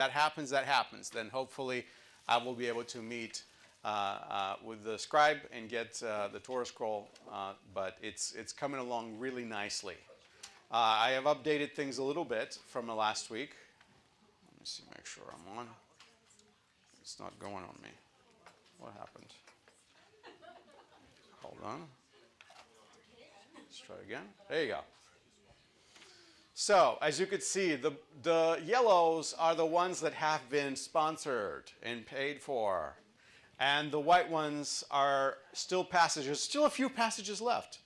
that happens. Then hopefully I will be able to meet with the scribe and get the Torah scroll, but it's coming along really nicely. I have updated things a little bit from the last week. Let me see, make sure I'm on. It's not going on me. What happened? Hold on. Let's try again. There you go. So, as you can see, the yellows are the ones that have been sponsored and paid for. And the white ones are still passages. Still a few passages left.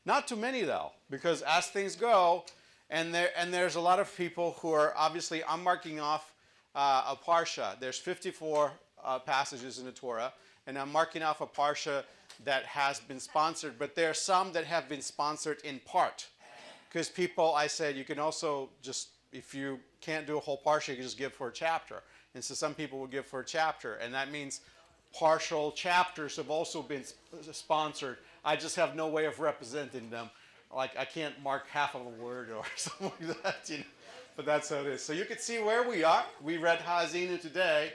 Not too many, though, because as things go, and there's a lot of people who are, obviously, I'm marking off a parsha. There's 54 passages in the Torah, and I'm marking off a parsha that has been sponsored, but there are some that have been sponsored in part. Because people, I said, you can also just, if you can't do a whole parsha, you can just give for a chapter. And so some people will give for a chapter, and that means partial chapters have also been sponsored. I just have no way of representing them. Like, I can't mark half of a word or something like that, you know. But that's how it is. So you can see where we are. We read Ha'azinu today.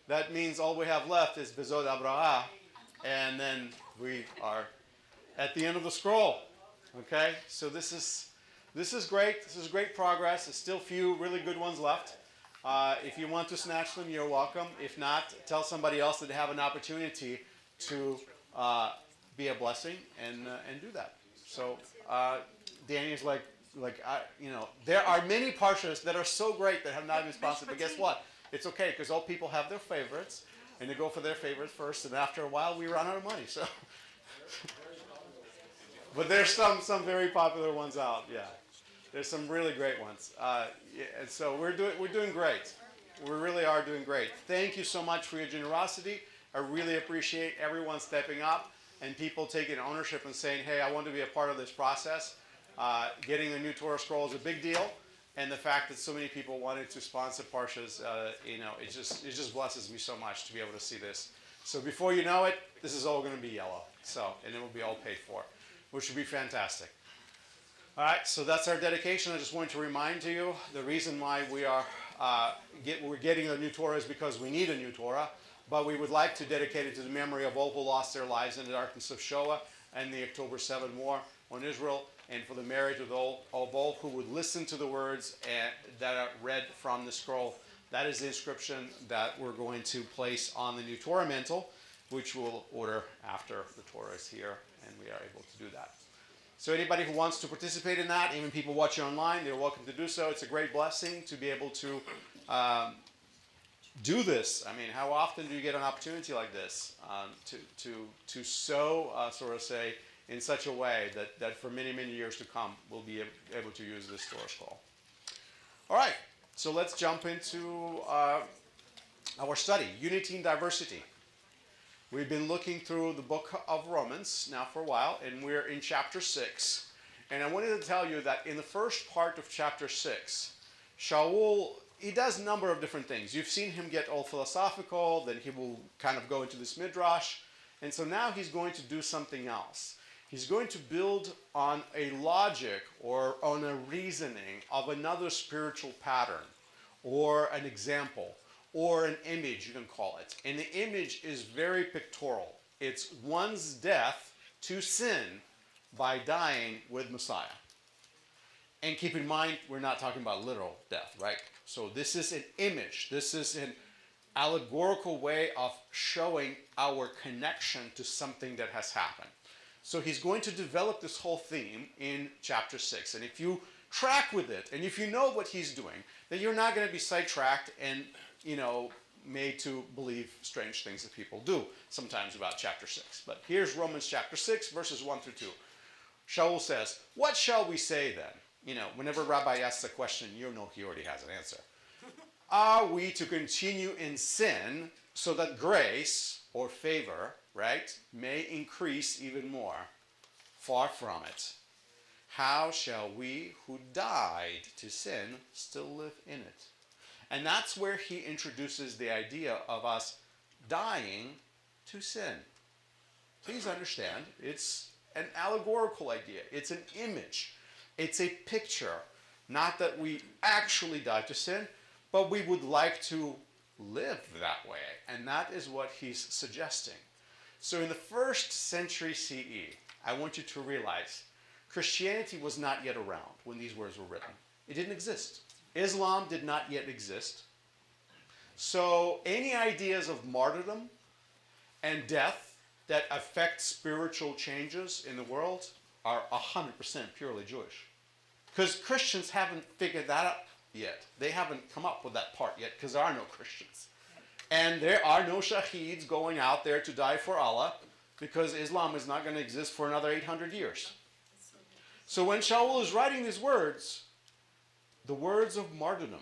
That means all we have left is Bezod Abrahah. And then we are at the end of the scroll. Okay? So this is great. This is great progress. There's still a few really good ones left. If you want to snatch them, you're welcome. If not, tell somebody else that they have an opportunity to be a blessing and do that. So Danny's like you know, there are many parshas that are so great that have not been sponsored. But guess what? It's okay because all people have their favorites, and they go for their favorites first. And after a while, we run out of money. So, but there's some very popular ones out. Yeah. There's some really great ones. And so we're doing great. We really are doing great. Thank you so much for your generosity. I really appreciate everyone stepping up and people taking ownership and saying, hey, I want to be a part of this process. Getting the new Torah scroll is a big deal. And the fact that so many people wanted to sponsor parshas, you know, it just blesses me so much to be able to see this. So before you know it, this is all going to be yellow. So, and it will be all paid for, which would be fantastic. All right, so that's our dedication. I just wanted to remind you the reason why we are we're getting a new Torah is because we need a new Torah, but we would like to dedicate it to the memory of all who lost their lives in the darkness of Shoah and the October 7 war on Israel, and for the merit of all who would listen to the words that are read from the scroll. That is the inscription that we're going to place on the new Torah mantle, which we'll order after the Torah is here, and we are able to do that. So anybody who wants to participate in that, even people watching online, they're welcome to do so. It's a great blessing to be able to do this. I mean, how often do you get an opportunity like this to sow, sort of say, in such a way that for many, many years to come, we'll be able to use this Torah scroll. All right, so let's jump into our study, Unity and Diversity. We've been looking through the book of Romans now for a while, and we're in chapter 6. And I wanted to tell you that in the first part of chapter 6, Shaul, he does a number of different things. You've seen him get all philosophical, then he will kind of go into this midrash. And so now he's going to do something else. He's going to build on a logic or on a reasoning of another spiritual pattern or an example, or an image, you can call it. And the image is very pictorial. It's one's death to sin by dying with Messiah. And keep in mind, we're not talking about literal death, right? So this is an image. This is an allegorical way of showing our connection to something that has happened. So he's going to develop this whole theme in chapter 6. And if you track with it, and if you know what he's doing, then you're not going to be sidetracked and, you know, made to believe strange things that people do sometimes about chapter 6. But here's Romans chapter 6, verses 1 through 2. Shaul says, what shall we say then? You know, whenever a rabbi asks a question, you know he already has an answer. Are we to continue in sin so that grace or favor, right, may increase even more? Far from it. How shall we who died to sin still live in it? And that's where he introduces the idea of us dying to sin. Please understand, it's an allegorical idea. It's an image. It's a picture. Not that we actually die to sin, but we would like to live that way. And that is what he's suggesting. So in the 1st century CE, I want you to realize Christianity was not yet around when these words were written. It didn't exist. Islam did not yet exist. So any ideas of martyrdom and death that affect spiritual changes in the world are 100% purely Jewish. Because Christians haven't figured that out yet. They haven't come up with that part yet because there are no Christians. And there are no shaheeds going out there to die for Allah because Islam is not going to exist for another 800 years. So when Shaul is writing these words, the words of martyrdom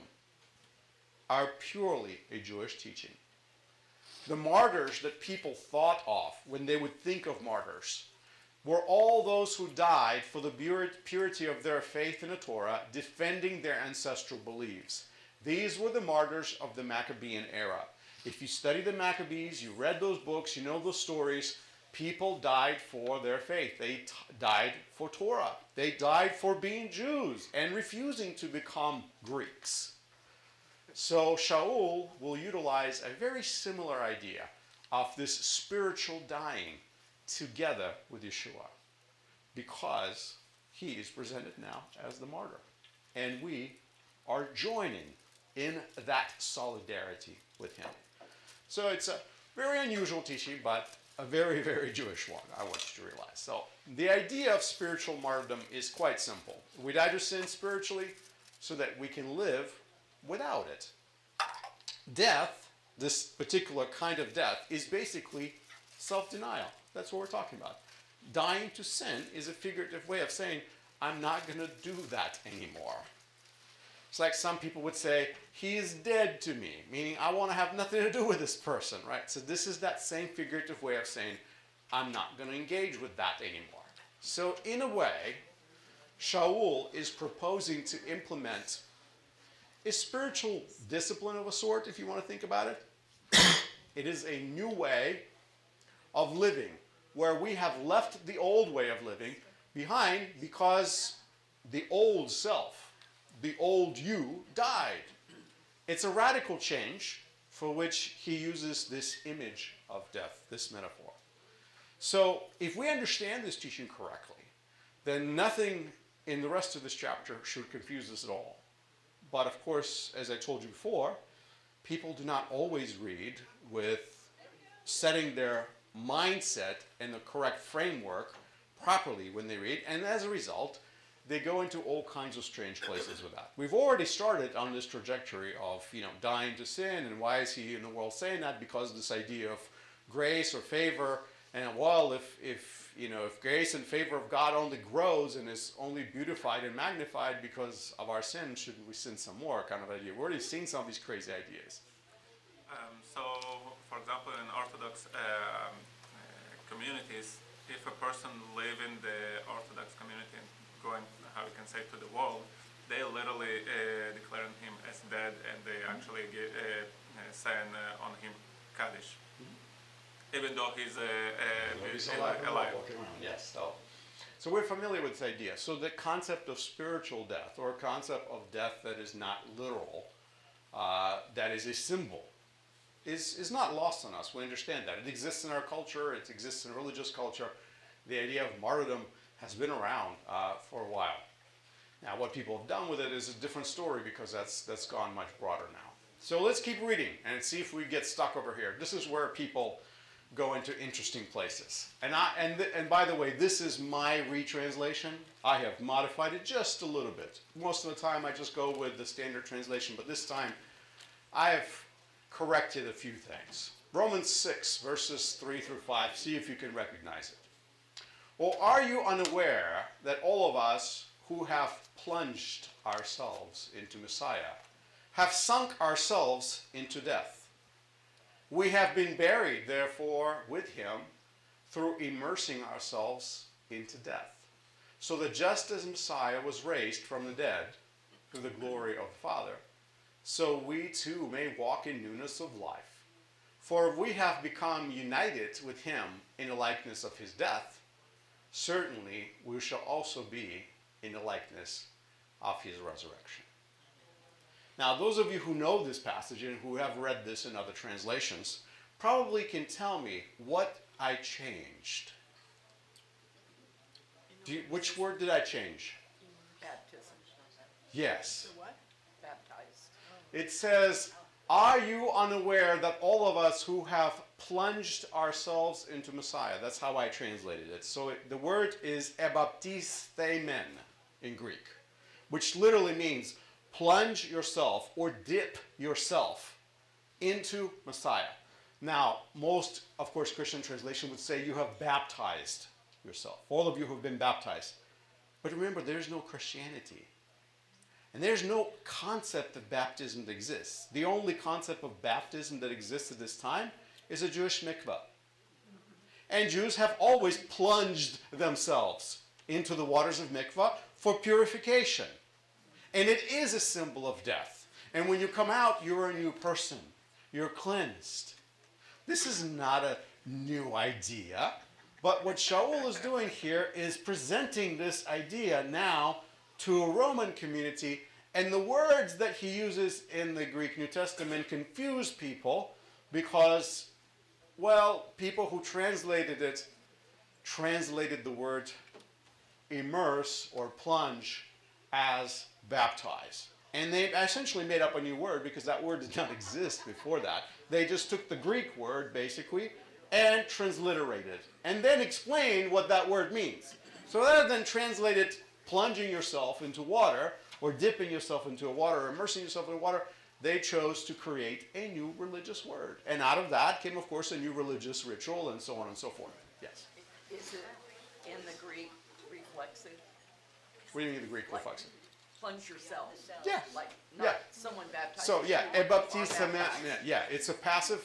are purely a Jewish teaching. The martyrs that people thought of when they would think of martyrs were all those who died for the purity of their faith in the Torah, defending their ancestral beliefs. These were the martyrs of the Maccabean era. If you study the Maccabees, you read those books, you know those stories, people died for their faith. They died for Torah. They died for being Jews and refusing to become Greeks. So Shaul will utilize a very similar idea of this spiritual dying together with Yeshua, because he is presented now as the martyr. And we are joining in that solidarity with him. So it's a very unusual teaching, but a very, very Jewish one, I want you to realize. So the idea of spiritual martyrdom is quite simple. We die to sin spiritually so that we can live without it. Death, this particular kind of death, is basically self-denial. That's what we're talking about. Dying to sin is a figurative way of saying, I'm not going to do that anymore. It's like some people would say, he is dead to me, meaning I want to have nothing to do with this person, right? So this is that same figurative way of saying, I'm not going to engage with that anymore. So in a way, Shaul is proposing to implement a spiritual discipline of a sort, if you want to think about it. It is a new way of living, where we have left the old way of living behind because the old self, the old you, died. It's a radical change for which he uses this image of death, this metaphor. So if we understand this teaching correctly, then nothing in the rest of this chapter should confuse us at all. But of course, as I told you before, people do not always read with setting their mindset in the correct framework properly when they read, and as a result, they go into all kinds of strange places with that. We've already started on this trajectory of, dying to sin, and why is he in the world saying that? Because of this idea of grace or favor, and well, if grace and favor of God only grows and is only beautified and magnified because of our sin, shouldn't we sin some more, kind of idea. We're already seeing some of these crazy ideas. So, for example, in Orthodox communities, if a person live in the Orthodox community and going, how we can say, to the world, they literally declare him as dead, and they actually send on him Kaddish, even though he's alive. Walking around. Yes. So we're familiar with this idea. So the concept of spiritual death, or a concept of death that is not literal, that is a symbol, is not lost on us. We understand that. It exists in our culture. It exists in religious culture. The idea of martyrdom has been around for a while. Now, what people have done with it is a different story, because that's gone much broader now. So let's keep reading and see if we get stuck over here. This is where people go into interesting places. And by the way, this is my retranslation. I have modified it just a little bit. Most of the time I just go with the standard translation, but this time I have corrected a few things. Romans 6, verses 3 through 5. See if you can recognize it. Or are you unaware that all of us who have plunged ourselves into Messiah have sunk ourselves into death? We have been buried, therefore, with him through immersing ourselves into death, so that just as Messiah was raised from the dead through the glory of the Father, so we too may walk in newness of life. For if we have become united with him in the likeness of his death, certainly we shall also be in the likeness of his resurrection. Now, those of you who know this passage and who have read this in other translations probably can tell me what I changed. Which word did I change? Baptism. Yes. The what? Baptized. It says, are you unaware that all of us who have plunged ourselves into Messiah? That's how I translated it. So the word is ebaptisthemen in Greek, which literally means plunge yourself or dip yourself into Messiah. Now, most, of course, Christian translation would say you have baptized yourself. All of you who have been baptized. But remember, there's no Christianity. And there's no concept of baptism that exists. The only concept of baptism that exists at this time is a Jewish mikvah. And Jews have always plunged themselves into the waters of mikvah for purification. And it is a symbol of death. And when you come out, you're a new person. You're cleansed. This is not a new idea. But what Shaul is doing here is presenting this idea now to a Roman community, and the words that he uses in the Greek New Testament confuse people because, well, people who translated it translated the word immerse or plunge as baptize. And they essentially made up a new word because that word did not exist before that. They just took the Greek word, basically, and transliterated it, and then explained what that word means. So rather than translate it plunging yourself into water, or dipping yourself into water, or immersing yourself in water, they chose to create a new religious word. And out of that came, of course, a new religious ritual, and so on and so forth. Yes? Is it in the Greek reflexive? What do you mean the Greek reflexive? Plunge yourself. Yeah. Like not someone baptized. So yeah, you, ebaptisthemen, baptized. yeah, it's a passive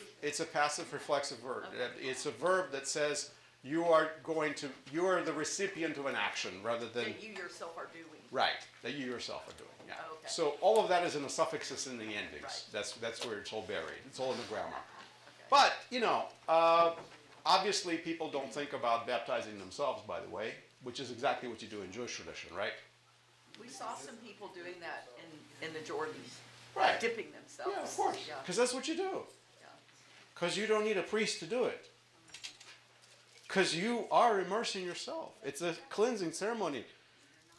reflexive verb. Okay. It's a verb that says you are the recipient of an action rather than That you yourself are doing. right, that you yourself are doing. Yeah. Okay. So all of that is in the suffixes and the endings. Right. That's where it's all buried. It's all in the grammar. Okay. But obviously people don't think about baptizing themselves, by the way, which is exactly what you do in Jewish tradition, right? We saw some people doing that in the Jordan. Right. Dipping themselves. Yeah, of course. Yeah. Because that's what you do. Yeah. Because you don't need a priest to do it. Because you are immersing yourself. It's a cleansing ceremony.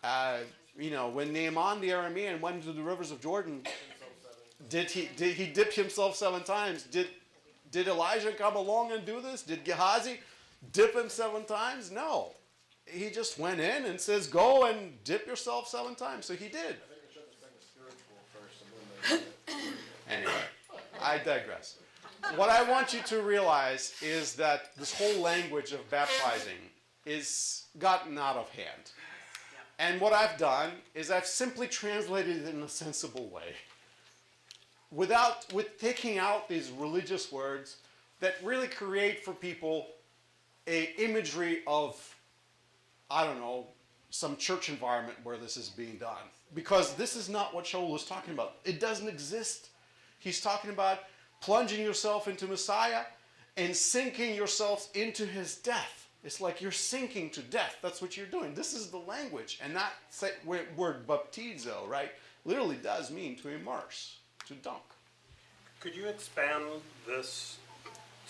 When Naaman the Aramean went into the rivers of Jordan, did he dip himself 7 times? Did Elijah come along and do this? Did Gehazi dip him 7 times? No. He just went in and says, go and dip yourself 7 times. So he did. I think it should have been spiritual first, and then Anyway, I digress. What I want you to realize is that this whole language of baptizing is gotten out of hand. And what I've done is I've simply translated it in a sensible way. With taking out these religious words that really create for people a imagery of, I don't know, some church environment where this is being done. Because this is not what Shaul is talking about. It doesn't exist. He's talking about plunging yourself into Messiah and sinking yourselves into his death. It's like you're sinking to death. That's what you're doing. This is the language. And that word baptizo, right, literally does mean to immerse, to dunk. Could you expand this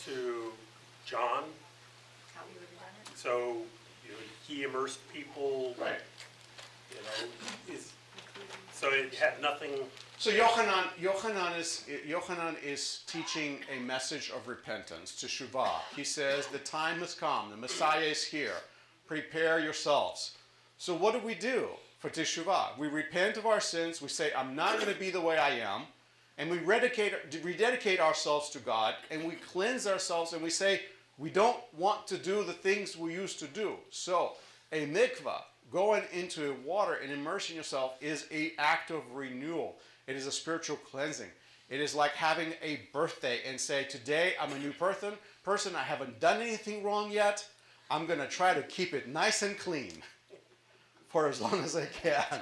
to John? How you would have done it? So he immersed people, Right. So it had nothing. So Yochanan is teaching a message of repentance, teshuvah. He says, the time has come, the Messiah is here, prepare yourselves. So what do for teshuvah? We repent of our sins, we say, I'm not going to be the way I am, and we rededicate ourselves to God, and we cleanse ourselves, and we say, we don't want to do the things we used to do. So a mikvah, going into water and immersing yourself, is an act of renewal. It is a spiritual cleansing. It is like having a birthday and say, today I'm a new person. I haven't done anything wrong yet. I'm going to try to keep it nice and clean for as long as I can.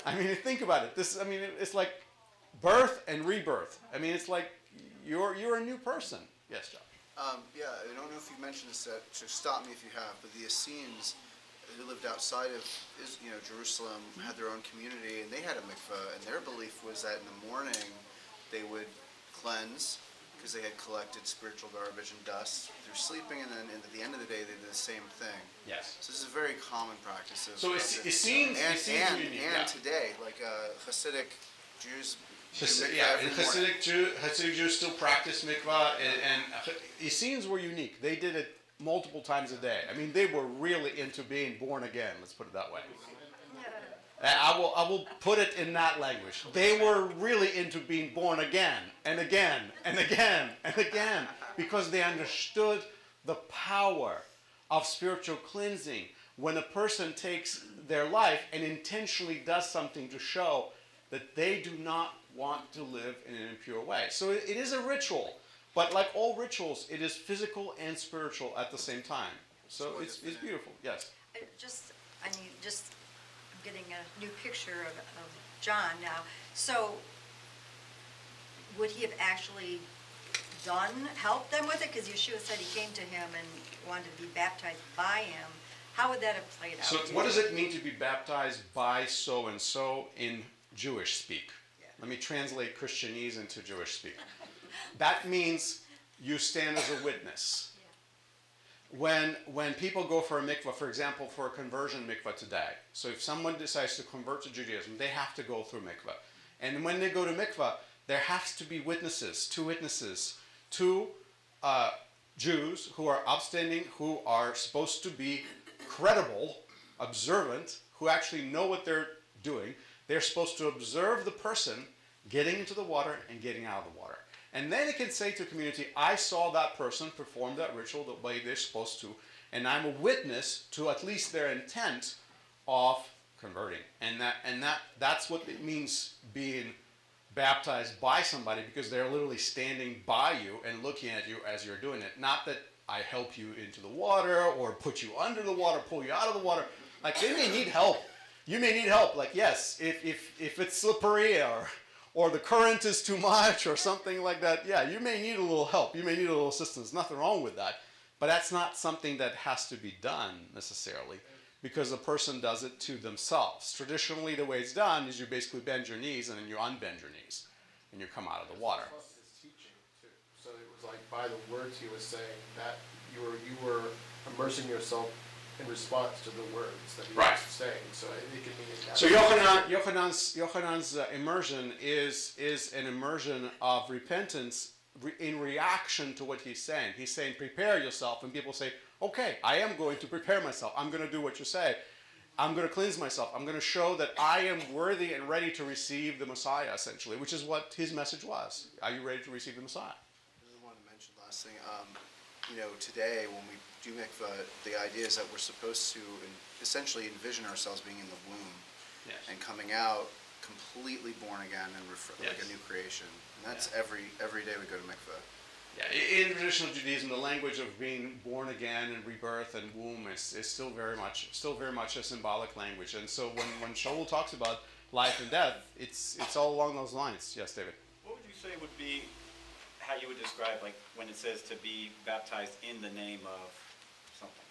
I mean, think about it. It's like birth and rebirth. I mean, it's like you're a new person. Yes, John. I don't know if you mentioned this, so stop me if you have, but the Essenes who lived outside of Jerusalem had their own community, and they had a mikveh, and their belief was that in the morning they would cleanse because they had collected spiritual garbage and dust through sleeping, and then at the end of the day they did the same thing. Yes. So this is a very common practice. So it seems unique, and today, like Hasidic Jews. Hasidic Jews still practice mikvah, and Essenes were unique. They did it multiple times a day. I mean, they were really into being born again. Let's put it that way. I will put it in that language. They were really into being born again and again and again and again because they understood the power of spiritual cleansing. When a person takes their life and intentionally does something to show that they do not want to live in an impure way. So it is a ritual, but like all rituals, it is physical and spiritual at the same time. So it's beautiful, yes. I'm getting a new picture of John now. So would he have actually helped them with it? Because Yeshua said he came to him and wanted to be baptized by him. How would that have played out? So what does it mean to be baptized by so-and-so in Jewish speak? Yeah. Let me translate Christianese into Jewish speak. That means you stand as a witness. When people go for a mikvah, for example, for a conversion mikvah today, so if someone decides to convert to Judaism, they have to go through mikvah. And when they go to mikvah, there has to be witnesses, two Jews who are upstanding, who are supposed to be credible, observant, who actually know what they're doing. They're supposed to observe the person getting into the water and getting out of the water. And then it can say to the community, I saw that person perform that ritual the way they're supposed to, and I'm a witness to at least their intent of converting. And that's what it means being baptized by somebody, because they're literally standing by you and looking at you as you're doing it. Not that I help you into the water or put you under the water, pull you out of the water. Like, they may need help. You may need help. Like, yes, if it's slippery or the current is too much or something like that, yeah, you may need a little help. You may need a little assistance. Nothing wrong with that. But that's not something that has to be done necessarily, because the person does it to themselves. Traditionally, the way it's done is you basically bend your knees and then you unbend your knees and you come out of the water. Plus his teaching too. So it was like by the words he was saying that you were immersing yourself in response to the words that he Right. was saying. So it can mean it. So Yochanan's immersion is an immersion of repentance in reaction to what he's saying. He's saying, prepare yourself, and people say, okay, I am going to prepare myself. I'm going to do what you say. I'm going to cleanse myself. I'm going to show that I am worthy and ready to receive the Messiah, essentially, which is what his message was. Are you ready to receive the Messiah? I just wanted to mention the last thing. Today when we do mikvah, the idea is that we're supposed to essentially envision ourselves being in the womb Yes. and coming out completely born again and like Yes. a new creation. And that's every day we go to mikvah. Yeah, in traditional Judaism, the language of being born again and rebirth and womb is still very much a symbolic language. And so when Shaul talks about life and death, it's all along those lines. Yes, David. What would you say would be how you would describe, like, when it says to be baptized in the name of something?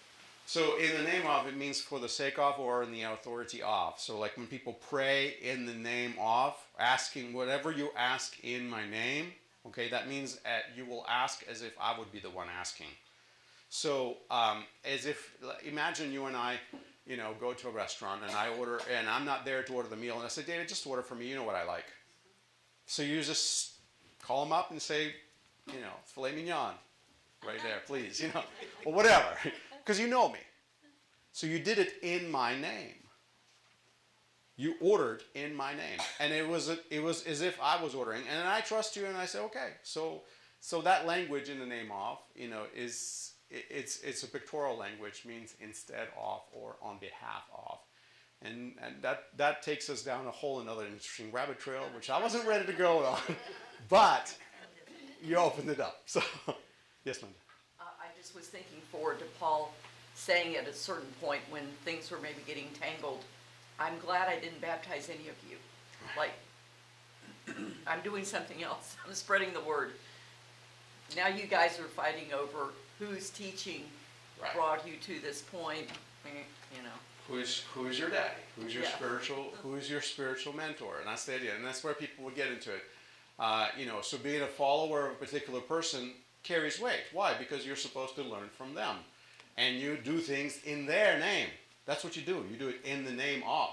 So in the name of, it means for the sake of or in the authority of. So like when people pray in the name of, asking whatever you ask in my name, okay, that means you will ask as if I would be the one asking. So as if, imagine you and I, go to a restaurant and I order, and I'm not there to order the meal, and I say, David, just order for me, you know what I like. So you just call them up and say, filet mignon, right there, please, or whatever, because you know me. So you did it in my name. You ordered in my name, and it was as if I was ordering, and I trust you, and I say, okay. So that language in the name of, it's a pictorial language, means instead of or on behalf of. And that takes us down a whole another interesting rabbit trail, which I wasn't ready to go on, but you opened it up. So, yes, Linda. I just was thinking forward to Paul saying at a certain point when things were maybe getting tangled, I'm glad I didn't baptize any of you. Like, I'm doing something else. I'm spreading the word. Now you guys are fighting over whose teaching Right. brought you to this point, Who is your daddy? Who's your Yeah. spiritual mentor? And that's the idea. And that's where people would get into it. So being a follower of a particular person carries weight. Why? Because you're supposed to learn from them. And you do things in their name. That's what you do. You do it in the name of.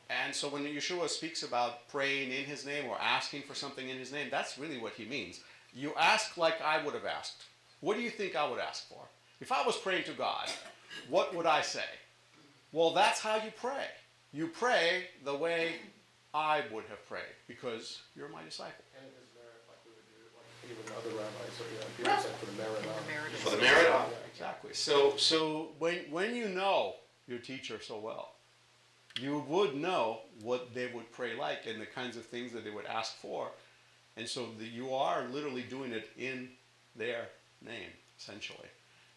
And so when Yeshua speaks about praying in his name or asking for something in his name, that's really what he means. You ask like I would have asked. What do you think I would ask for? If I was praying to God, what would I say? Well, that's how you pray. You pray the way I would have prayed because you're my disciple. And his merit, like we would do, like even other rabbis, or people said for the merit of. For the merit of. Exactly. So when you know your teacher so well, you would know what they would pray like and the kinds of things that they would ask for. And so you are literally doing it in their name, essentially,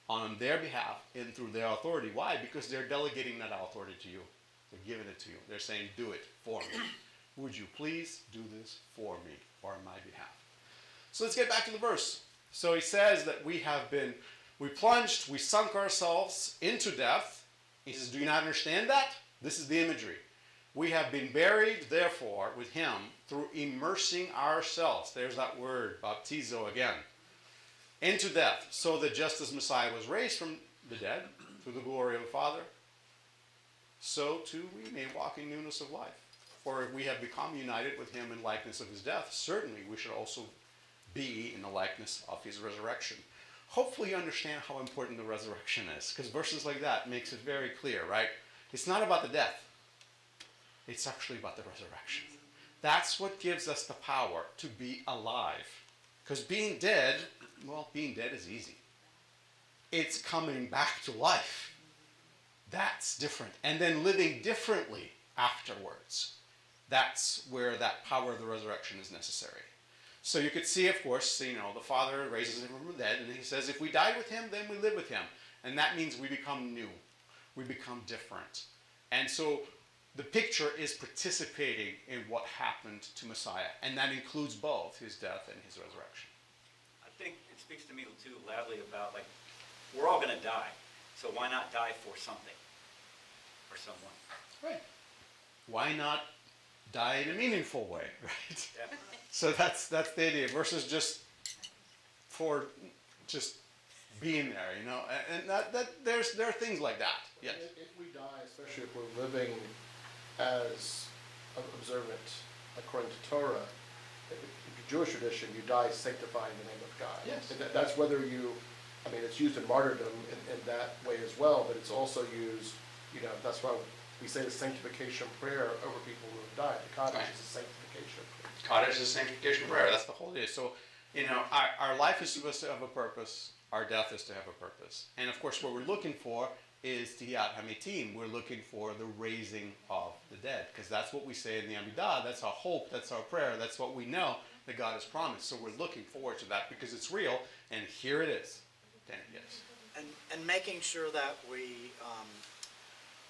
on their behalf and through their authority. Why? Because they're delegating that authority to you. They're giving it to you. They're saying, do it for me. Would you please do this for me or on my behalf? So let's get back to the verse. So he says that we plunged, we sunk ourselves into death. He says, do you not understand that? This is the imagery. We have been buried, therefore, with him through immersing ourselves. There's that word, baptizo again. Into death, so that just as Messiah was raised from the dead through the glory of the Father, so too we may walk in newness of life. For if we have become united with him in likeness of his death, certainly we should also be in the likeness of his resurrection. Hopefully you understand how important the resurrection is, because verses like that makes it very clear, right? It's not about the death. It's actually about the resurrection. That's what gives us the power to be alive. Because being dead is easy. It's coming back to life. That's different. And then living differently afterwards. That's where that power of the resurrection is necessary. So you could see, of course, the Father raises him from the dead, and he says, if we die with him, then we live with him. And that means we become new. We become different. And so the picture is participating in what happened to Messiah. And that includes both his death and his resurrection. I think it speaks to me too loudly about, like, we're all going to die. So why not die for something or someone? Right. Why not die in a meaningful way, right? Yeah. So that's the idea versus just for just being there, and there are things like that. Yes. If we die, especially if we're living as observant according to Torah, in Jewish tradition, you die sanctifying the name of God. Yes. And that's whether it's used in martyrdom in that way as well, but it's also used, that's why we say the sanctification prayer over people who have died. The Kaddish is a sanctification prayer. Kaddish is a sanctification prayer. That's the whole deal. So, our life is supposed to have a purpose. Our death is to have a purpose. And of course, what we're looking for is Tihiyat HaMetim. We're looking for the raising of the dead. Because that's what we say in the Amidah. That's our hope. That's our prayer. That's what we know that God has promised. So we're looking forward to that because it's real. And here it is. Danny, yes. And making sure that we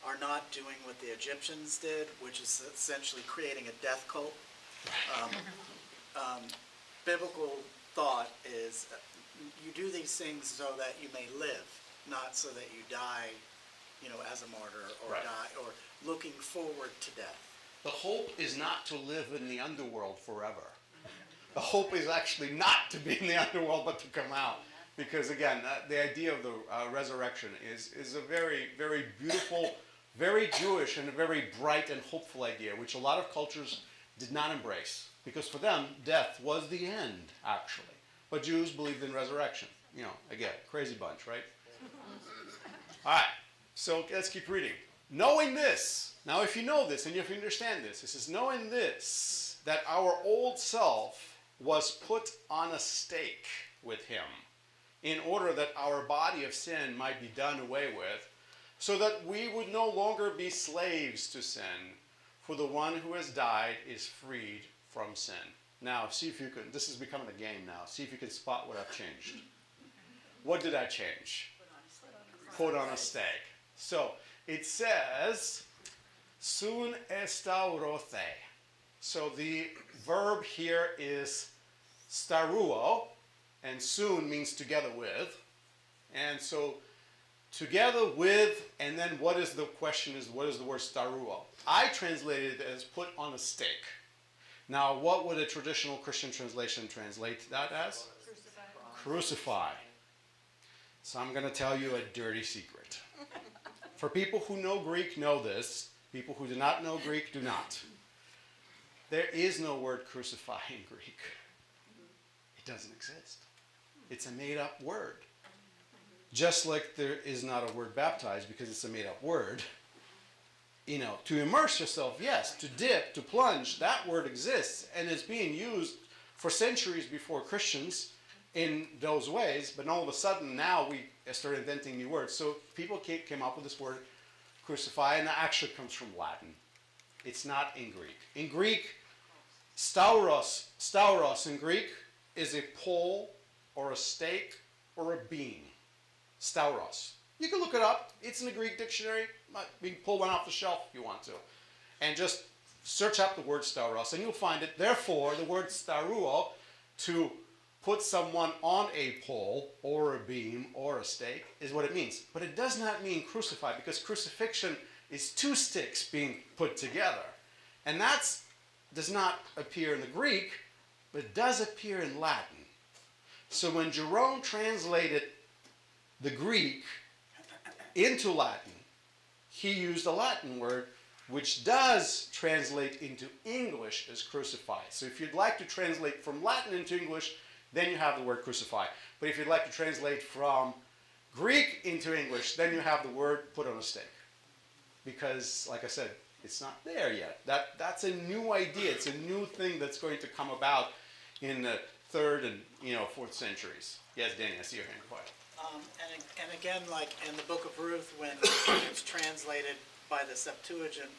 are not doing what the Egyptians did, which is essentially creating a death cult. Biblical thought is you do these things so that you may live, not so that you die, as a martyr or Right. die or looking forward to death. The hope is not to live in the underworld forever. The hope is actually not to be in the underworld, but to come out. Because again, the idea of the resurrection is a very, very beautiful, very Jewish, and a very bright and hopeful idea, which a lot of cultures did not embrace. Because for them, death was the end, actually. But Jews believed in resurrection. Again, crazy bunch, right? All right, so let's keep reading. Knowing this, now if you know this and if you understand this, it says, knowing this, that our old self was put on a stake with him, in order that our body of sin might be done away with, so that we would no longer be slaves to sin, for the one who has died is freed from sin. Now, see if you can, this is becoming a game now, see if you can spot what I've changed. What did I change? Put on a stake. So, it says, sun estaurote. So the verb here is staruo, and soon means together with. And so together with, and then what is the question is, what is the word staruo? I translated it as put on a stake. Now, what would a traditional Christian translation translate that as? Crucify. So I'm going to tell you a dirty secret. For people who know Greek, know this. People who do not know Greek, do not. There is no word crucify in Greek. It doesn't exist. It's a made-up word. Just like there is not a word baptized because it's a made-up word. You know, to immerse yourself, yes. To dip, to plunge, that word exists and is being used for centuries before Christians in those ways. But all of a sudden now we start inventing new words. So people came up with this word crucify, and that actually comes from Latin. It's not in Greek. In Greek, stauros in Greek is a pole or a stake or a beam. Stauros. You can look it up. It's in the Greek dictionary. You can pull one off the shelf if you want to. And just search up the word stauros and you'll find it. Therefore, the word staruo, to put someone on a pole or a beam or a stake, is what it means. But it does not mean crucify, because crucifixion is two sticks being put together. And that does not appear in the Greek, but it does appear in Latin. So when Jerome translated the Greek into Latin, he used a Latin word which does translate into English as crucify. So if you'd like to translate from Latin into English, then you have the word crucify. But if you'd like to translate from Greek into English, then you have the word put on a stake. Because, like I said, it's not there yet. That's a new idea. It's a new thing that's going to come about in the 3rd and 4th centuries. Yes, Danny, I see your hand. Quiet. And again, like in the book of Ruth, when it's translated by the Septuagint,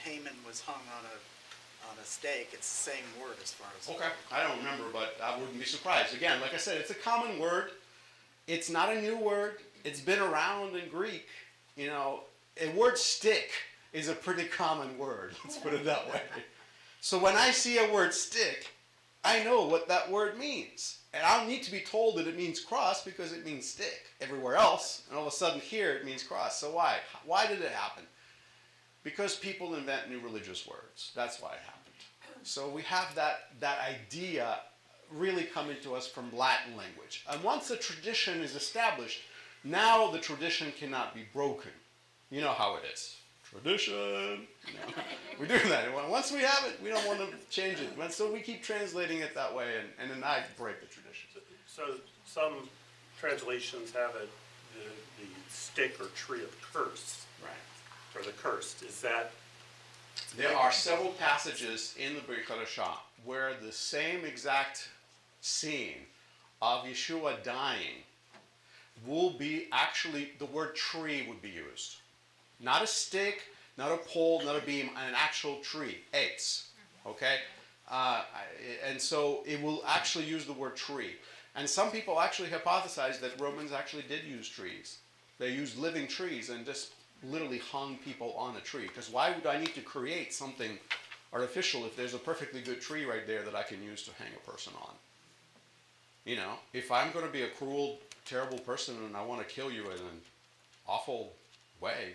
Haman was hung on a stake. It's the same word as far as... Okay, I don't remember, but I wouldn't be surprised. Again, like I said, it's a common word. It's not a new word. It's been around in Greek. You know, a word stick is a pretty common word. Let's put it that way. So when I see a word stick, I know what that word means. And I don't need to be told that it means cross because it means stick everywhere else. And all of a sudden here it means cross. So why? Why did it happen? Because people invent new religious words. That's why it happened. So we have that idea really coming to us from Latin language. And once a tradition is established, now the tradition cannot be broken. You know how it is. Tradition. We do that. Once we have it, we don't want to change it. So we keep translating it that way, and then I break the tradition. So some translations have the stick or tree of curse. Right. Or the cursed. Is that... There are several passages in the Brit Hadashah where the same exact scene of Yeshua dying will be actually, the word tree would be used. Not a stick, not a pole, not a beam, an actual tree, eitz, okay? And so it will actually use the word tree. And some people actually hypothesize that Romans actually did use trees. They used living trees and just literally hung people on a tree. Because why would I need to create something artificial if there's a perfectly good tree right there that I can use to hang a person on? You know, if I'm going to be a cruel, terrible person and I want to kill you in an awful way,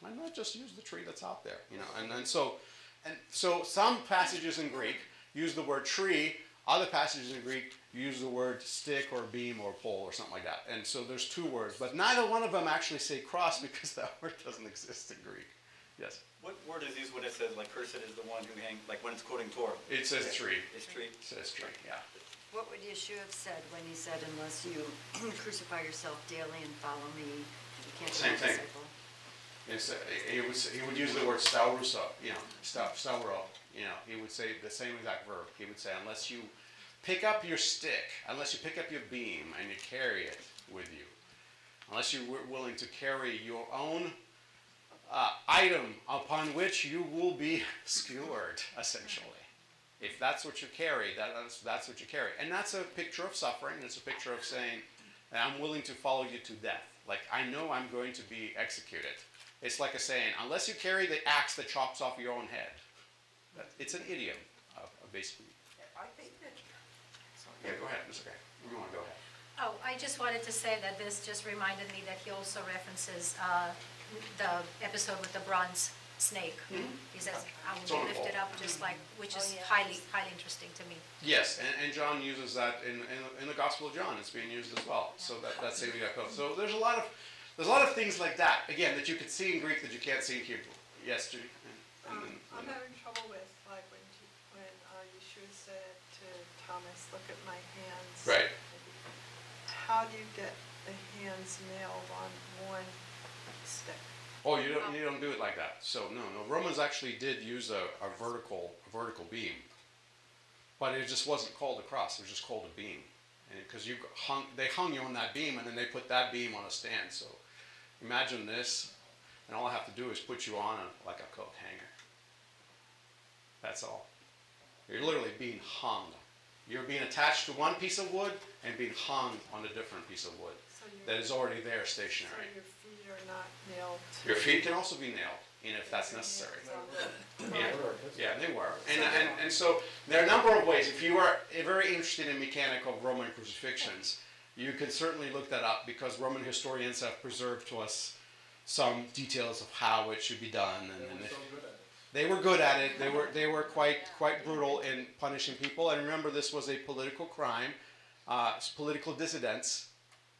why not just use the tree that's out there? You know, and so some passages in Greek use the word tree. Other passages in Greek use the word stick or beam or pole or something like that. And so there's two words, but neither one of them actually say cross because that word doesn't exist in Greek. Yes. What word is used when it says like cursed is the one who hangs, like when it's quoting Torah? It says tree. It's tree. It says tree. Yeah. What would Yeshua have said when he said, unless you crucify yourself daily and follow me, you can't be Same my thing. disciple? He would use the word stauruso, stauro, he would say the same exact verb. He would say, unless you pick up your stick, unless you pick up your beam and you carry it with you, unless you're willing to carry your own item upon which you will be skewered, essentially. If that's what you carry, that's what you carry. And that's a picture of suffering. It's a picture of saying, I'm willing to follow you to death. Like, I know I'm going to be executed. It's like a saying, unless you carry the axe that chops off your own head. It's an idiom, basically. I think that, Yeah, go ahead. It's okay. You want to go ahead. Oh, I I just wanted to say that this just reminded me that he also references the episode with the bronze snake. He says, I It's will on be the lifted wall. up, just like, which is Oh, yeah. highly, highly interesting to me. Yes, and John uses that in the Gospel of John. It's being used as well. So that's same exact quote. So there's a lot of things like that again that you could see in Greek that you can't see in Hebrew. Yes, Judy. I'm having trouble with like when Yeshua said to Thomas, "Look at my hands." Right. How do you get the hands nailed on one stick? Oh, you don't do it like that. So no. Romans actually did use a vertical beam, but it just wasn't called a cross. It was just called a beam, and because they hung you on that beam, and then they put that beam on a stand. So imagine this, and all I have to do is put you on like a coat hanger. That's all. You're literally being hung. You're being attached to one piece of wood and being hung on a different piece of wood So that is already there, so stationary. your feet are not nailed to Your feet can also be nailed, if that's necessary. Yeah, they were. And so there are a number of ways. If you are very interested in mechanic of Roman crucifixions, you can certainly look that up because Roman historians have preserved to us some details of how it should be done. They were good at it. They were quite brutal in punishing people. And remember, this was a political crime. Political dissidents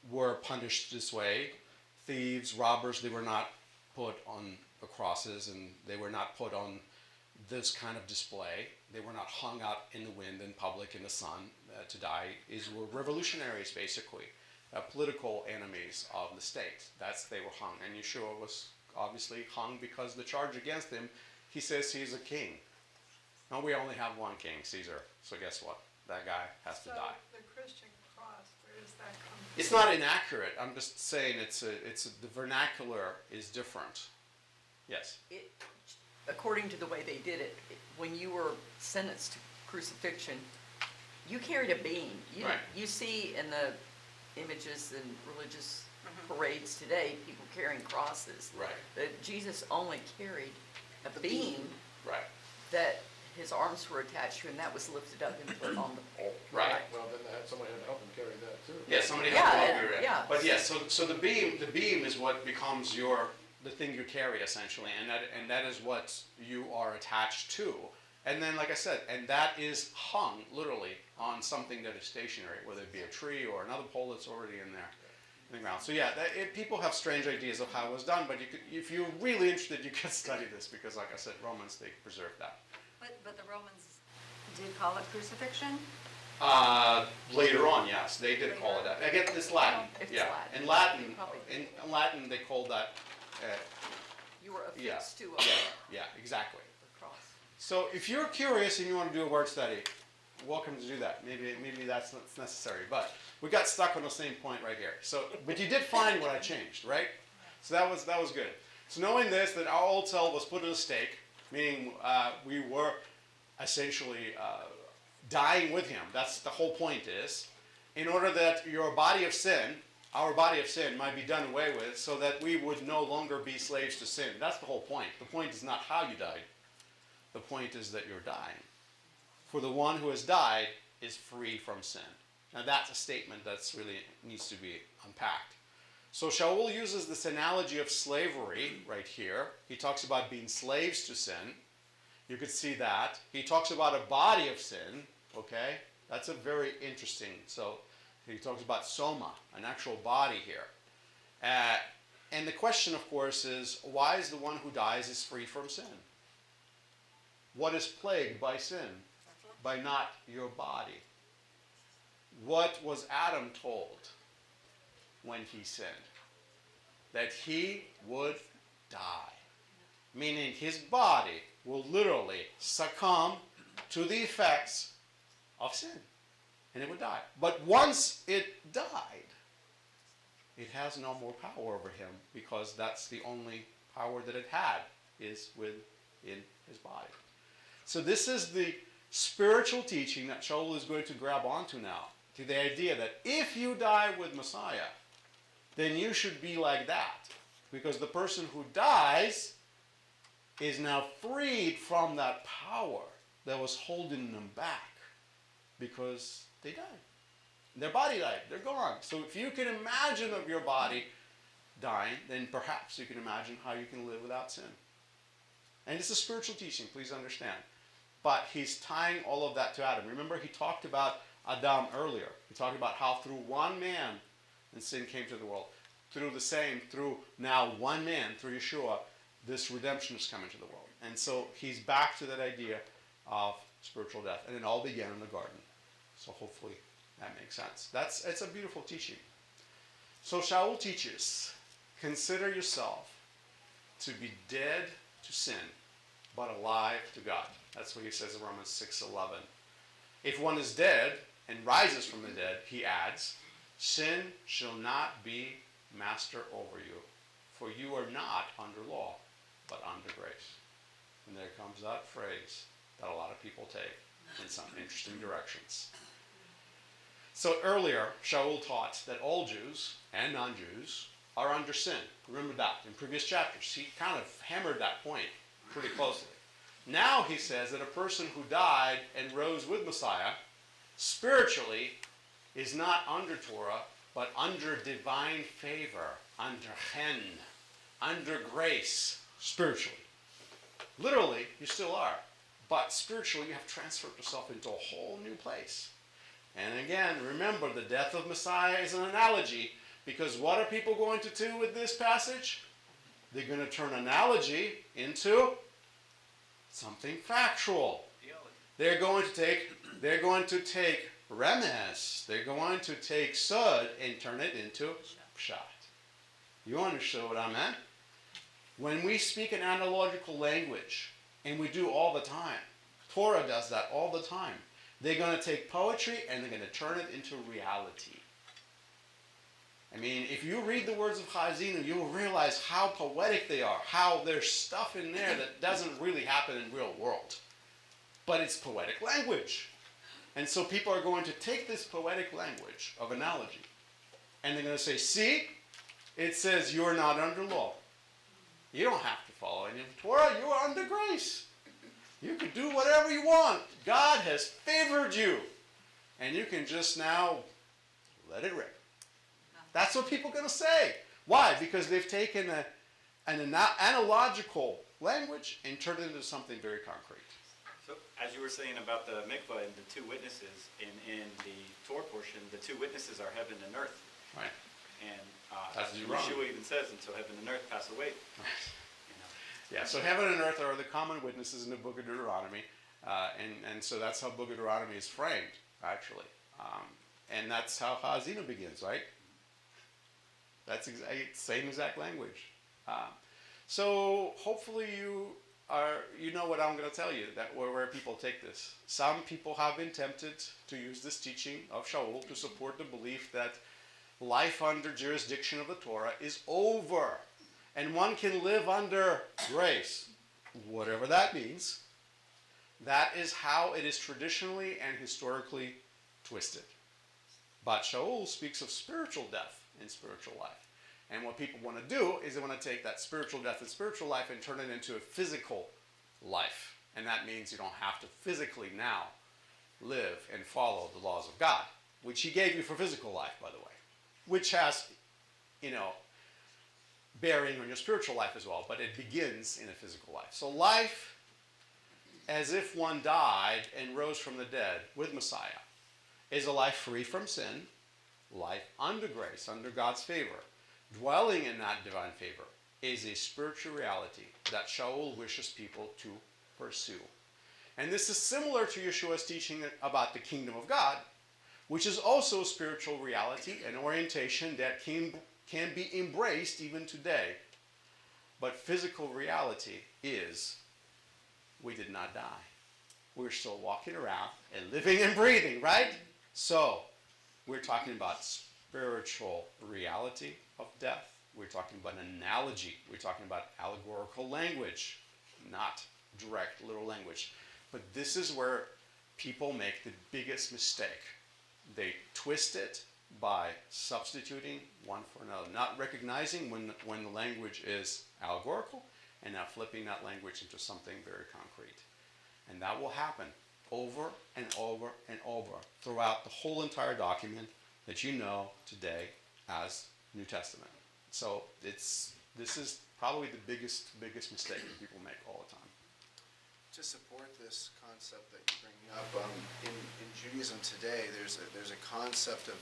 were punished this way. Thieves, robbers, they were not put on the crosses, and they were not put on this kind of display. They were not hung out in the wind in public in the sun to die. These were revolutionaries, basically, political enemies of the state. They were hung. And Yeshua was obviously hung because the charge against him, he says he's a king. Now we only have one king, Caesar. So guess what? That guy has to die. the Christian cross, where does that come from? It's not inaccurate. I'm just saying the vernacular is different. Yes. According to the way they did it, when you were sentenced to crucifixion, you carried a beam. Right. You see in the images in religious parades today, people carrying crosses. Right. But Jesus only carried a beam Right. that his arms were attached to, and that was lifted up and put on the pole. Right. Well, then somebody had to help him carry that too. Yeah, somebody Yeah, has to help you, right? yeah. But yes, so the beam is what becomes the thing you carry essentially, and that is what you are attached to. And then, like I said, and that is hung literally on something that is stationary, whether it be a tree or another pole that's already in there in the ground. So yeah, people have strange ideas of how it was done, but if you're really interested, you can study this because, like I said, Romans, they preserved that. But the Romans did call it crucifixion? Later on, yes, they did call it that. Again, it's Latin. It's yeah, Latin. in Latin, Probably. in Latin, they called that. You were Yeah, affixed to yeah, exactly. a cross. So if you're curious and you want to do a word study, welcome to do that. Maybe that's not necessary, but we got stuck on the same point right here. So, but you did find what I changed, right? So that was good. So knowing this, that our old self was put in a stake, meaning we were essentially dying with him. That's the whole point is, in order that our body of sin might be done away with so that we would no longer be slaves to sin. That's the whole point. The point is not how you died. The point is that you're dying. For the one who has died is free from sin. Now that's a statement that's really needs to be unpacked. So Shaul uses this analogy of slavery right here. He talks about being slaves to sin. You could see that. He talks about a body of sin, okay? That's a very interesting, so he talks about soma, an actual body here. And the question, of course, is why is the one who dies is free from sin? What is plagued by sin? By not your body. What was Adam told when he sinned? That he would die. Meaning his body will literally succumb to the effects of sin. And it would die. But once it died, it has no more power over him because that's the only power that it had is within his body. So this is the spiritual teaching that Shaul is going to grab onto now. To the idea that if you die with Messiah, then you should be like that. Because the person who dies is now freed from that power that was holding them back because they died. Their body died. They're gone. So if you can imagine of your body dying, then perhaps you can imagine how you can live without sin. And it's a spiritual teaching, please understand. But he's tying all of that to Adam. Remember, he talked about Adam earlier. He talked about how through one man, and sin came to the world. Through now one man, through Yeshua, this redemption is coming to the world. And so he's back to that idea of spiritual death. And it all began in the garden. So hopefully that makes sense. It's a beautiful teaching. So Shaul teaches, consider yourself to be dead to sin, but alive to God. That's what he says in Romans 6:11. If one is dead and rises from the dead, he adds, sin shall not be master over you, for you are not under law, but under grace. And there comes that phrase that a lot of people take in some interesting directions. So earlier, Shaul taught that all Jews and non-Jews are under sin. Remember that in previous chapters. He kind of hammered that point pretty closely. Now he says that a person who died and rose with Messiah spiritually is not under Torah, but under divine favor, under chen, under grace, spiritually. Literally, you still are. But spiritually, you have transferred yourself into a whole new place. And again, remember, the death of Messiah is an analogy, because what are people going to do with this passage? They're going to turn analogy into something factual. They're going to take remes, they're going to take sud and turn it into pshat. You understand what I meant? When we speak an analogical language, and we do all the time, Torah does that all the time. They're going to take poetry and they're going to turn it into reality. I mean, if you read the words of Chazinu, you will realize how poetic they are, how there's stuff in there that doesn't really happen in the real world. But it's poetic language. And so people are going to take this poetic language of analogy, and they're going to say, see, it says you're not under law. You don't have to follow any of Torah. You are under grace. You can do whatever you want. God has favored you. And you can just now let it rip. That's what people are going to say. Why? Because they've taken an analogical language and turned it into something very concrete. So, as you were saying about the mikvah and the two witnesses in the Torah portion, the two witnesses are heaven and earth. Right. And That's Yeshua even says, until heaven and earth pass away. Yeah, so heaven and earth are the common witnesses in the book of Deuteronomy. And so that's how book of Deuteronomy is framed, actually. And that's how Chazinu begins, right? That's same exact language. So hopefully you know what I'm going to tell you, that where people take this. Some people have been tempted to use this teaching of Shaul to support the belief that life under jurisdiction of the Torah is over, and one can live under grace, whatever that means. That is how it is traditionally and historically twisted. But Shaul speaks of spiritual death and spiritual life. And what people want to do is they want to take that spiritual death and spiritual life and turn it into a physical life. And that means you don't have to physically now live and follow the laws of God, which he gave you for physical life, by the way, which has, bearing on your spiritual life as well, but it begins in a physical life. So life as if one died and rose from the dead with Messiah is a life free from sin, life under grace, under God's favor. Dwelling in that divine favor is a spiritual reality that Shaul wishes people to pursue. And this is similar to Yeshua's teaching about the kingdom of God, which is also a spiritual reality, an orientation that can be embraced even today. But physical reality is we did not die. We're still walking around and living and breathing, right? So we're talking about spiritual reality of death. We're talking about an analogy. We're talking about allegorical language, not direct literal language. But this is where people make the biggest mistake. They twist it by substituting one for another, not recognizing when the language is allegorical, and now flipping that language into something very concrete. And that will happen over and over and over throughout the whole entire document that you know today as New Testament. So this is probably the biggest mistake that people make all the time. To support this concept that you're bringing up, in Judaism today, there's a concept of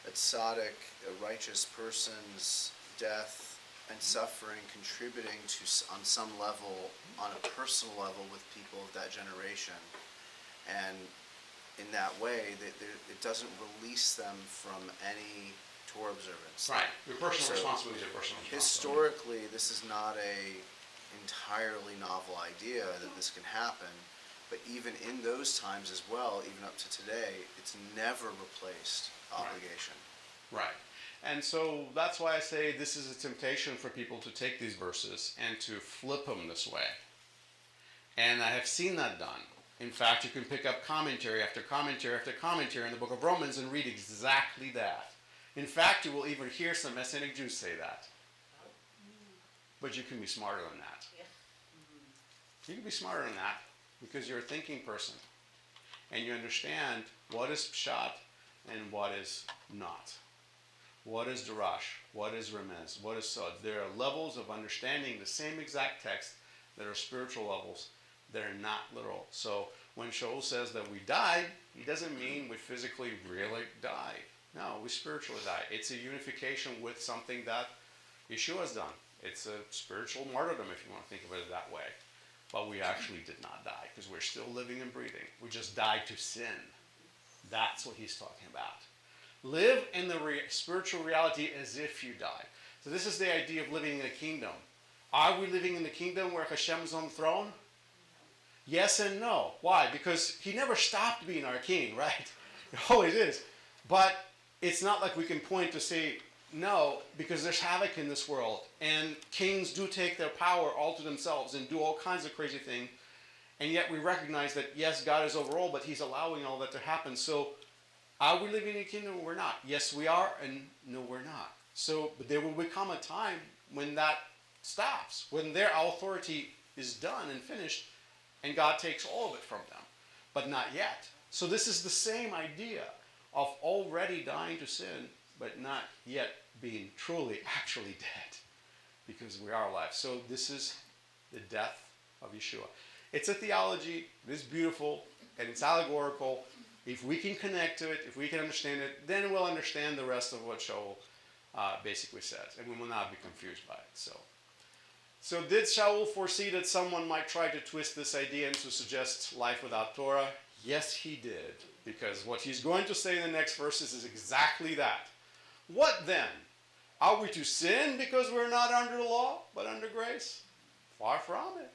a tzaddik, a righteous person's death and suffering contributing to, on some level, on a personal level with people of that generation. And in that way, it doesn't release them from any Torah observance. Right. Your personal responsibility is your personal responsibility. Historically, this is not a entirely novel idea that this can happen, but even in those times as well, even up to today, it's never replaced obligation. Right. And so that's why I say this is a temptation for people to take these verses and to flip them this way. And I have seen that done. In fact, you can pick up commentary after commentary after commentary in the book of Romans and read exactly that. In fact, you will even hear some Messianic Jews say that. But you can be smarter than that. You can be smarter than that because you're a thinking person. And you understand what is pshat and what is not. What is darash? What is remez? What is sod? There are levels of understanding the same exact text that are spiritual levels that are not literal. So when Shaul says that we died, he doesn't mean we physically really died. No, we spiritually died. It's a unification with something that Yeshua has done. It's a spiritual martyrdom, if you want to think of it that way. But we actually did not die because we're still living and breathing. We just died to sin. That's what he's talking about. Live in the spiritual reality as if you died. So this is the idea of living in a kingdom. Are we living in the kingdom where Hashem is on the throne? Yes and no. Why? Because he never stopped being our king, right? He always is. But it's not like we can point to say, no, because there's havoc in this world. And kings do take their power all to themselves and do all kinds of crazy things. And yet we recognize that, yes, God is over all, but he's allowing all that to happen. So are we living in a kingdom or we're not? Yes, we are, and no, we're not. So but there will become a time when that stops, when their authority is done and finished, and God takes all of it from them. But not yet. So this is the same idea of already dying to sin, but not yet being truly, actually dead, because we are alive. So this is the death of Yeshua. It's a theology, it's beautiful, and it's allegorical. If we can connect to it, if we can understand it, then we'll understand the rest of what Shaul basically says, and we will not be confused by it. So did Shaul foresee that someone might try to twist this idea and to suggest life without Torah? Yes, he did, because what he's going to say in the next verses is exactly that. What then? Are we to sin because we're not under the law, but under grace? Far from it.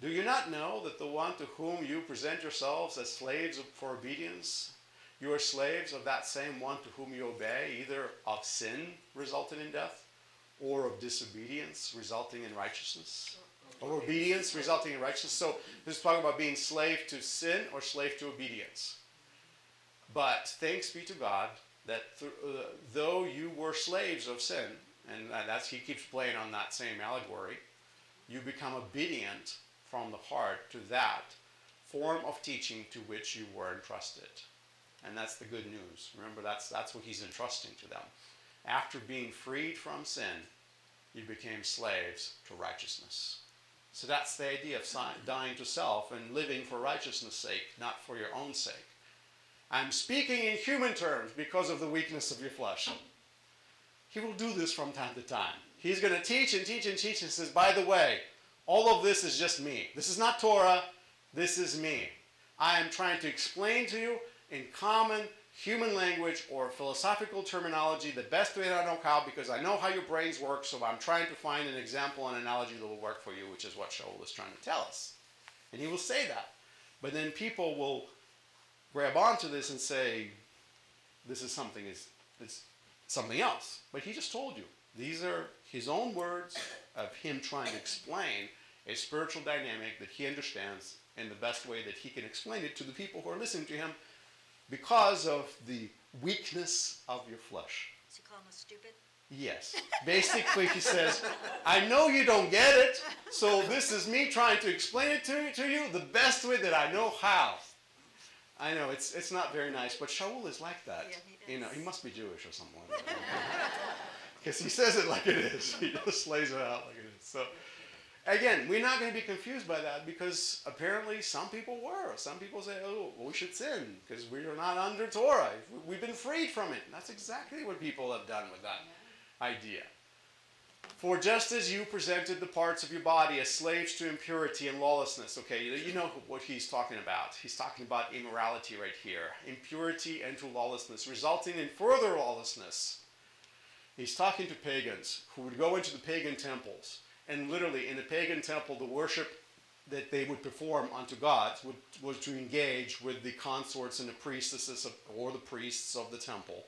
Do you not know that the one to whom you present yourselves as slaves for obedience, you are slaves of that same one to whom you obey, either of sin resulting in death, or of disobedience resulting in righteousness? Or obedience resulting in righteousness. So this is talking about being slave to sin or slave to obedience. But thanks be to God that though you were slaves of sin, and he keeps playing on that same allegory, you become obedient from the heart to that form of teaching to which you were entrusted. And that's the good news. Remember, that's what he's entrusting to them. After being freed from sin, you became slaves to righteousness. So that's the idea of dying to self and living for righteousness' sake, not for your own sake. I'm speaking in human terms because of the weakness of your flesh. He will do this from time to time. He's going to teach and teach and teach and says, by the way, all of this is just me. This is not Torah. This is me. I am trying to explain to you in common human language or philosophical terminology the best way that I know how, because I know how your brains work, so I'm trying to find an example and analogy that will work for you, which is what Shaul is trying to tell us. And he will say that. But then people will grab onto this and say, this is something else. But he just told you. These are his own words of him trying to explain a spiritual dynamic that he understands in the best way that he can explain it to the people who are listening to him because of the weakness of your flesh. Is he calling us stupid? Yes. Basically, he says, I know you don't get it, so this is me trying to explain it to you the best way that I know how. I know, it's not very nice, but Shaul is like that. Yeah, he You know, is. he must be Jewish or something like that. Because he says it like it is. He just lays it out like it is. So, again, we're not going to be confused by that because apparently some people were. Some people say, oh, well, we should sin because we are not under Torah. We've been freed from it. And that's exactly what people have done with that idea. For just as you presented the parts of your body as slaves to impurity and lawlessness. Okay, you know what he's talking about. He's talking about immorality right here. Impurity and to lawlessness, resulting in further lawlessness. He's talking to pagans who would go into the pagan temples. And literally, in the pagan temple, the worship that they would perform unto gods was to engage with the consorts and the priestesses or the priests of the temple.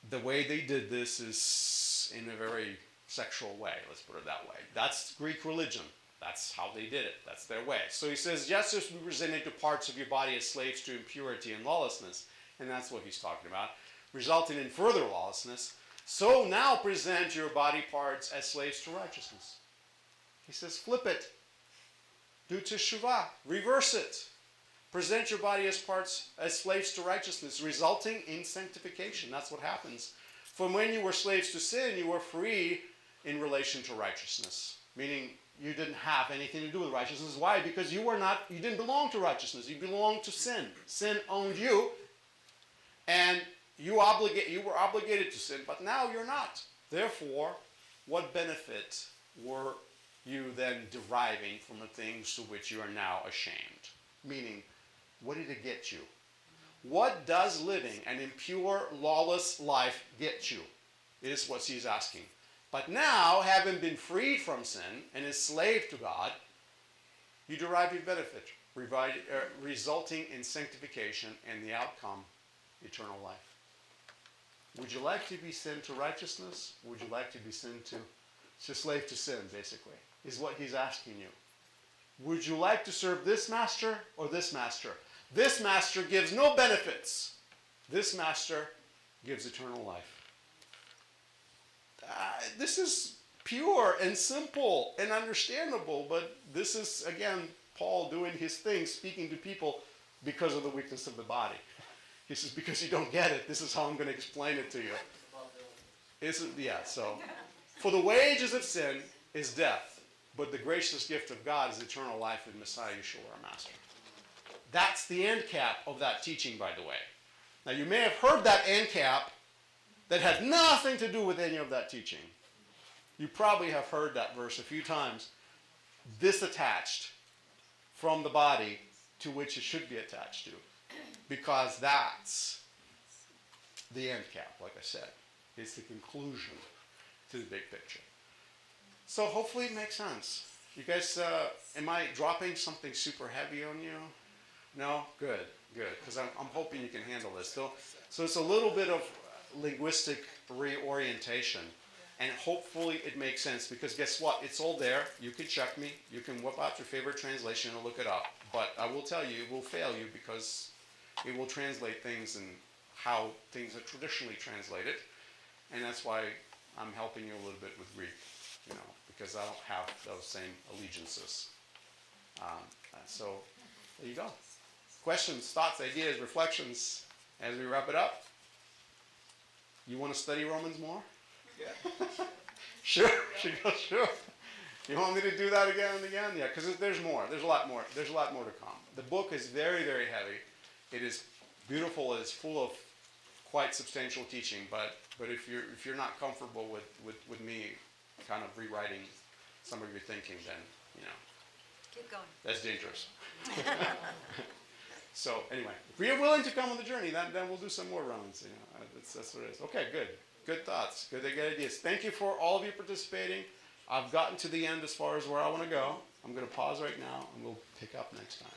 The way they did this is in a very sexual way, let's put it that way. That's Greek religion. That's how they did it. That's their way. So he says, just as we presented to parts of your body as slaves to impurity and lawlessness, and that's what he's talking about, resulting in further lawlessness, so now present your body parts as slaves to righteousness. He says, flip it. Do teshuvah. Reverse it. Present your body as parts as slaves to righteousness, resulting in sanctification. That's what happens. From when you were slaves to sin, you were free in relation to righteousness. Meaning you didn't have anything to do with righteousness. Why? Because you didn't belong to righteousness. You belonged to sin. Sin owned you, and you were obligated to sin, but now you're not. Therefore, what benefit were you then deriving from the things to which you are now ashamed? Meaning, what did it get you? What does living an impure, lawless life get you? Is what he's asking. But now, having been freed from sin and enslaved to God, you derive your benefit, resulting in sanctification and the outcome, eternal life. Would you like to be sent to righteousness? Would you like to be sent to slave to sin, basically, is what he's asking you. Would you like to serve this master or this master? This master gives no benefits. This master gives eternal life. This is pure and simple and understandable, but this is, again, Paul doing his thing, speaking to people because of the weakness of the body. He says, because you don't get it, this is how I'm going to explain it to you. So, for the wages of sin is death, but the gracious gift of God is eternal life in Messiah Yeshua, our Master. That's the end cap of that teaching, by the way. Now, you may have heard that end cap that had nothing to do with any of that teaching. You probably have heard that verse a few times, disattached from the body to which it should be attached to, because that's the end cap, like I said. It's the conclusion to the big picture. So hopefully it makes sense. You guys, am I dropping something super heavy on you? No? Good, because I'm hoping you can handle this. So it's a little bit of linguistic reorientation, and hopefully it makes sense, because guess what? It's all there. You can check me. You can whip out your favorite translation and look it up. But I will tell you, it will fail you, because it will translate things and how things are traditionally translated, and that's why I'm helping you a little bit with Greek, because I don't have those same allegiances. So there you go. Questions, thoughts, ideas, reflections as we wrap it up? You want to study Romans more? Yeah. Sure. She goes, sure. You want me to do that again and again? Yeah, because there's more. There's a lot more. There's a lot more to come. The book is very, very heavy. It is beautiful. It is full of quite substantial teaching. But if you're not comfortable with me kind of rewriting some of your thinking, then Keep going. that's dangerous. So anyway, if you're willing to come on the journey, then we'll do some more rounds. That's what it is. Okay, good. Good thoughts. Good ideas. Thank you for all of you participating. I've gotten to the end as far as where I want to go. I'm going to pause right now, and we'll pick up next time.